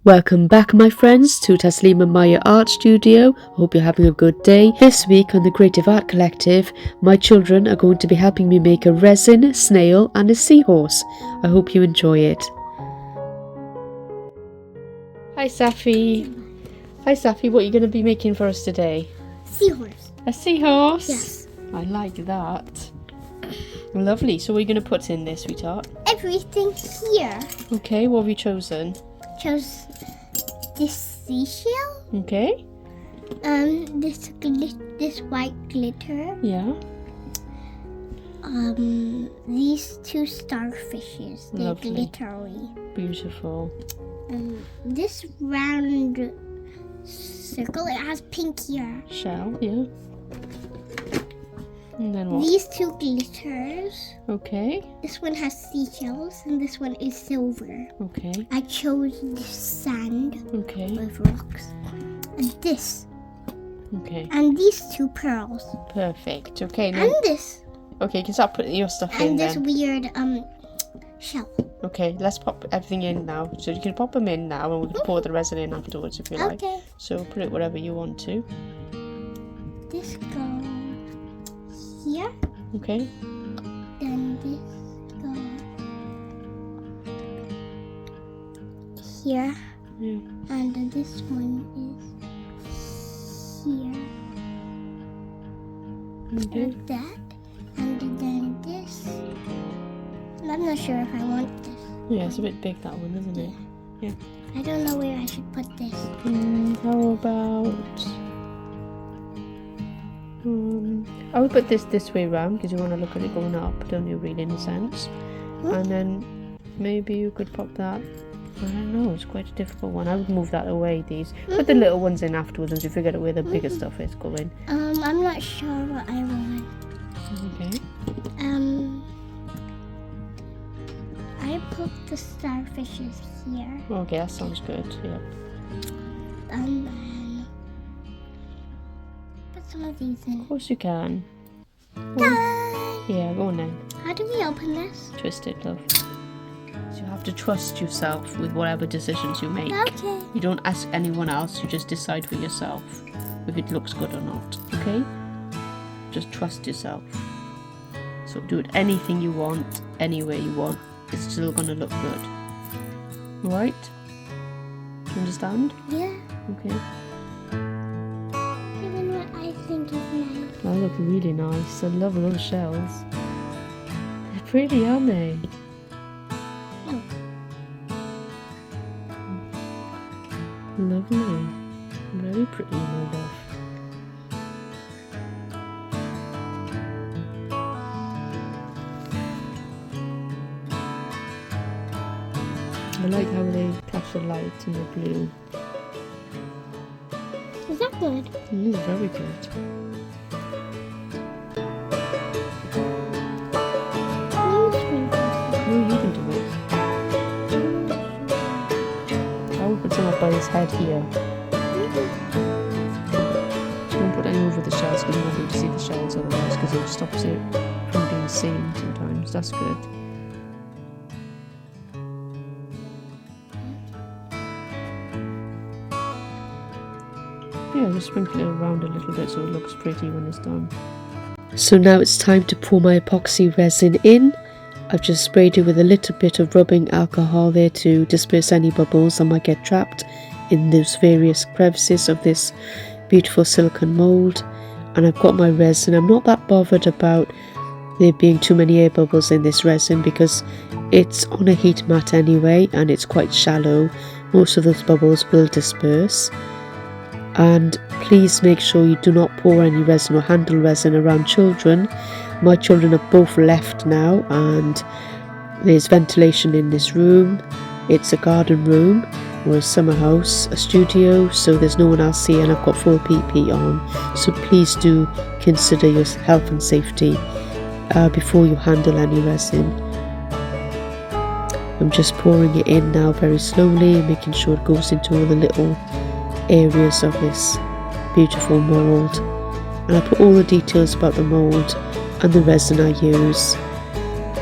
Welcome back my friends to Taslima Maya Art Studio. I hope you're having a good day. This week on the Creative Art Collective, my children are going to be helping me make a resin, snail and a seahorse. I hope you enjoy it. Hi Safi. Hi Safi, what are you going to be making for us today? Seahorse. A seahorse? Yes. I like that. Lovely. So what are you going to put in this, sweetheart? Everything here. Okay, what have you chosen? Chose this seashell. Okay. This white glitter. Yeah. These two starfishes. They're Lovely. glittery. Beautiful. This round circle, it has pink here. Shell, yeah. And then what? These two glitters. Okay. This one has seashells and this one is silver. Okay. I chose this sand Okay. with rocks. And this. Okay. And these two pearls. Perfect. Okay. Now, And this. okay, you can start putting your stuff in And this then. weird shell. Okay, let's pop everything in now. So you can pop them in now and we can pour the resin in afterwards if you like. Okay. So put it wherever you want to. This goes here. Okay. Then this goes here. Yeah. And then this one is here. Okay. Like that. And then this. And I'm not sure if I want this. Yeah, it's a bit big that one, isn't it? Yeah. I don't know where I should put this. How about... I would put this way round because you want to look at it going up, don't you, really, in a sense? And then maybe you could pop that. I don't know, it's quite a difficult one. I would move that away, these. Put the little ones in afterwards once you figure out where the bigger stuff is going. I'm not sure what I want. Okay. I put the starfishes here. Okay, that sounds good, yeah. And then put some of these in. Of course you can. Done! Yeah, go on then. How do we open this? Twist it, love. So you have to trust yourself with whatever decisions you make. Okay. You don't ask anyone else, you just decide for yourself if it looks good or not, okay? Just trust yourself. So do it anything you want, anywhere you want. It's still gonna look good. Right? Do you understand? Yeah. Okay. Even what I think is nice. They look really nice. I love those shells. They're pretty, aren't they? Oh. Lovely. Very pretty, my love. I like how they catch the light in the blue. Is that good? It is very good. No, you can do it. I will put some up by his head here. Don't put any over the shells because you won't be able to see the shells otherwise because it stops it from being seen sometimes. That's good. Yeah, just sprinkle it around a little bit so it looks pretty when it's done. So now it's time to pour my epoxy resin in. I've just sprayed it with a little bit of rubbing alcohol there to disperse any bubbles that might get trapped in those various crevices of this beautiful silicone mould. And I've got my resin. I'm not that bothered about there being too many air bubbles in this resin because it's on a heat mat anyway and it's quite shallow. Most of those bubbles will disperse. And please make sure you do not pour any resin or handle resin around children. My children have both left now and there's ventilation in this room. It's a garden room or a summer house, a studio, so there's no one else here and I've got full PP on. So please do consider your health and safety before you handle any resin. I'm just pouring it in now very slowly and making sure it goes into all the little areas of this beautiful mould, and I put all the details about the mould and the resin I use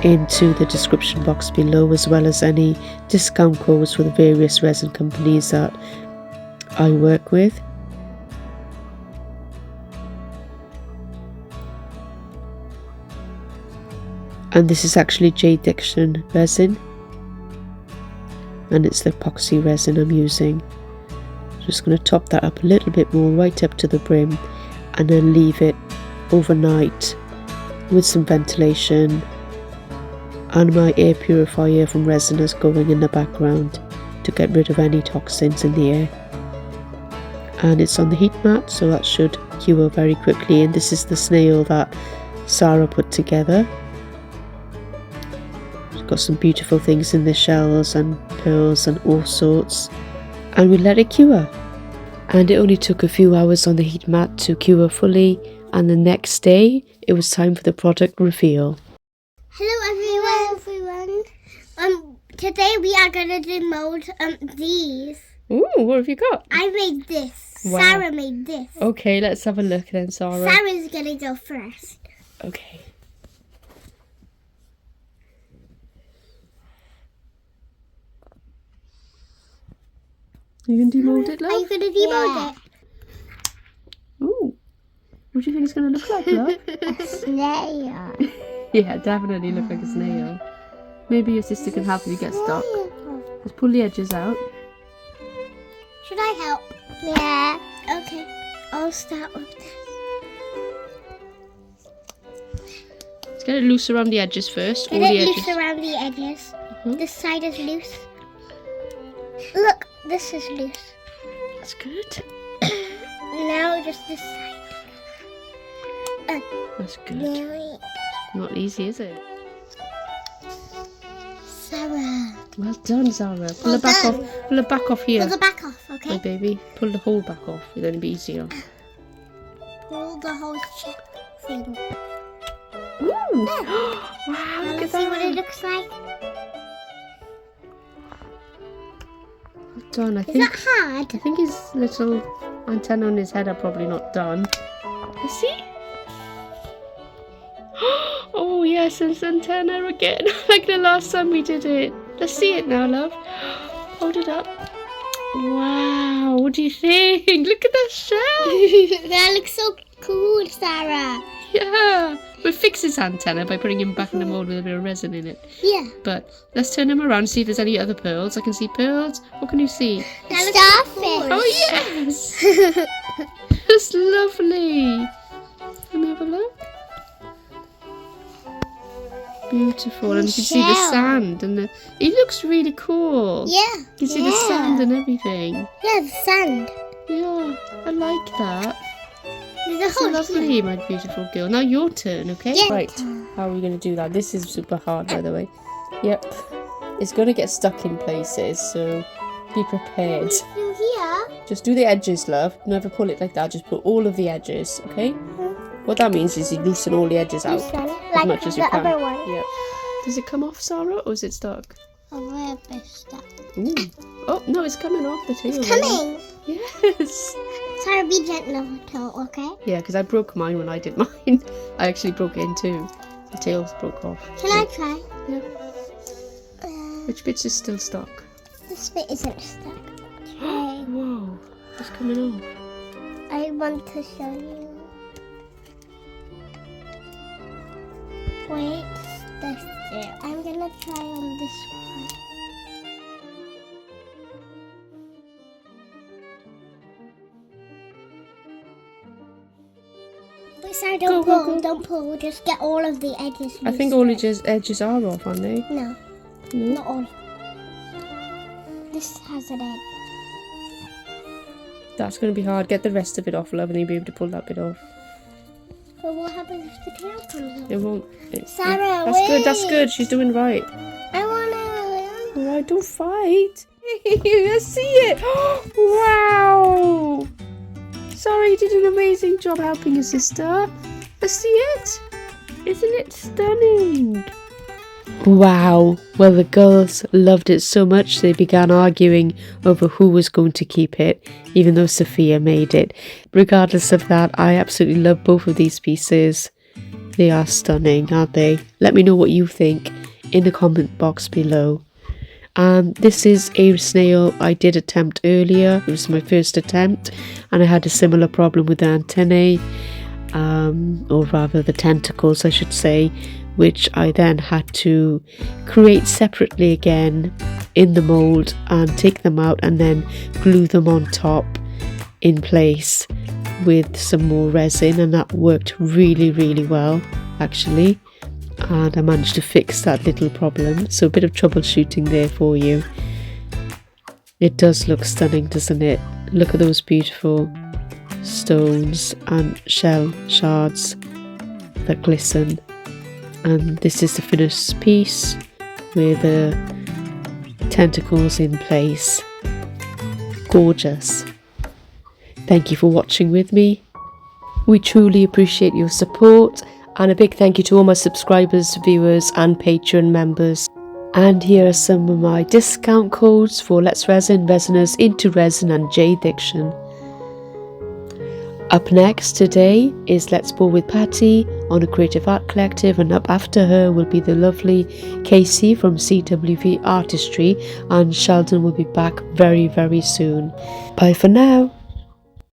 into the description box below, as well as any discount codes for the various resin companies that I work with. And this is actually JDiction resin, and it's the epoxy resin I'm using. Just going to top that up a little bit more, right up to the brim, and then leave it overnight with some ventilation and my air purifier from Resiners going in the background to get rid of any toxins in the air. And it's on the heat mat, so that should cure very quickly. And this is the snail that Sara put together. It's got some beautiful things in the shells and pearls and all sorts, and we let it cure. And it only took a few hours on the heat mat to cure fully, and the next day it was time for the product reveal. Hello everyone. Today we are gonna demold these. Ooh, what have you got? I made this. Wow. Sara made this. Okay, let's have a look then, Sara. Sara's gonna go first. Okay. Are you going to demold it, love? Are you gonna demold it? Ooh. What do you think it's going to look like, love? A snail. Yeah, definitely look like a snail. Maybe your sister can help you get stuck. Let's pull the edges out. Should I help? Yeah. Okay. I'll start with this. Let's get it loose around the edges first. Get all the it edges. loose around the edges. Mhm. This side is loose. Look, this is loose. That's good. Now just this side. That's good. Now Not easy, is it? Sara. Well done, Sara. Pull Well the back done. off. Pull the back off here. Pull the back off, okay? My baby. Pull the whole back off. Then it'll be easier. Pull the whole chip thing. Ooh. Wow, Now look at let's see what it that. looks like. Well done. Is that hard? I think his little antenna on his head are probably not done. Let's see. Oh yes, his antenna again. Like the last time we did it. Let's see it now, love. Hold it up. Wow, what do you think? Look at that shell. That looks so cool, Sara. Yeah. We'll fix his antenna by putting him back in the mold with a bit of resin in it. Yeah. But let's turn him around and see if there's any other pearls. I can see pearls. What can you see? Starfish. Oh yes. That's lovely. Let me have a look. Beautiful, and you can see the Shell. sand, and it looks really cool. Yeah. You can see the sand and everything. Yeah, the sand. Yeah, I like that. There's a So whole lovely, my beautiful girl. Now your turn, okay? Yeah. Right, how are we going to do that? This is super hard, by the way. Yep. It's going to get stuck in places, so be prepared. through here. Just do the edges, love. Never pull it like that. Just put all of the edges, okay? What that means is you loosen all the edges out This one, as like much as you the can. other one. Yep. Does it come off, Sara, or is it stuck? A little bit stuck. Ooh. Oh, no, it's coming off the tail. It's coming. Yes. Sara, be gentle with it, okay? Yeah, because I broke mine when I did mine. I actually broke it in two. The tails broke off. Can I try? Yeah. Which bits is still stuck? This bit isn't stuck. Try. Whoa, it's coming off. I want to show you. Wait, this there. I'm gonna try on this one. Wait, Sara, don't Go, pull, go, go. don't pull. Just get all of the edges. I think all edges are off, aren't they? No, No. not all. This has an edge. That's going to be hard. Get the rest of it off, love, and you'll be able to pull that bit off. But what happens if the tail comes off? It won't. Sara, That's good. That's wait. good. She's doing right. I wanna. All right, don't fight. Let's see it. Wow. Sara, you did an amazing job helping your sister. Let's see it. Isn't it stunning? Wow. Well, the girls loved it so much they began arguing over who was going to keep it, even though Sophia made it. Regardless of that, I absolutely love both of these pieces. They are stunning, aren't they? Let me know what you think in the comment box below. This is a snail I did attempt earlier. It was my first attempt, and I had a similar problem with the antennae, or rather the tentacles I should say, which I then had to create separately again in the mold and take them out and then glue them on top in place with some more resin, and that worked really well actually, and I managed to fix that little problem. So a bit of troubleshooting there for you. It does look stunning, doesn't it? Look at those beautiful stones and shell shards that glisten. And this is the finished piece with the tentacles in place. Gorgeous. Thank you for watching with me. We truly appreciate your support, and a big thank you to all my subscribers, viewers and Patreon members. And here are some of my discount codes for Let's Resin, Resiners, Into Resin and JDiction. Up next today is Let's Bore with Patty on a Creative Art Collective, and up after her will be the lovely Casey from CWV Artistry, and Sheldon will be back very soon. Bye for now.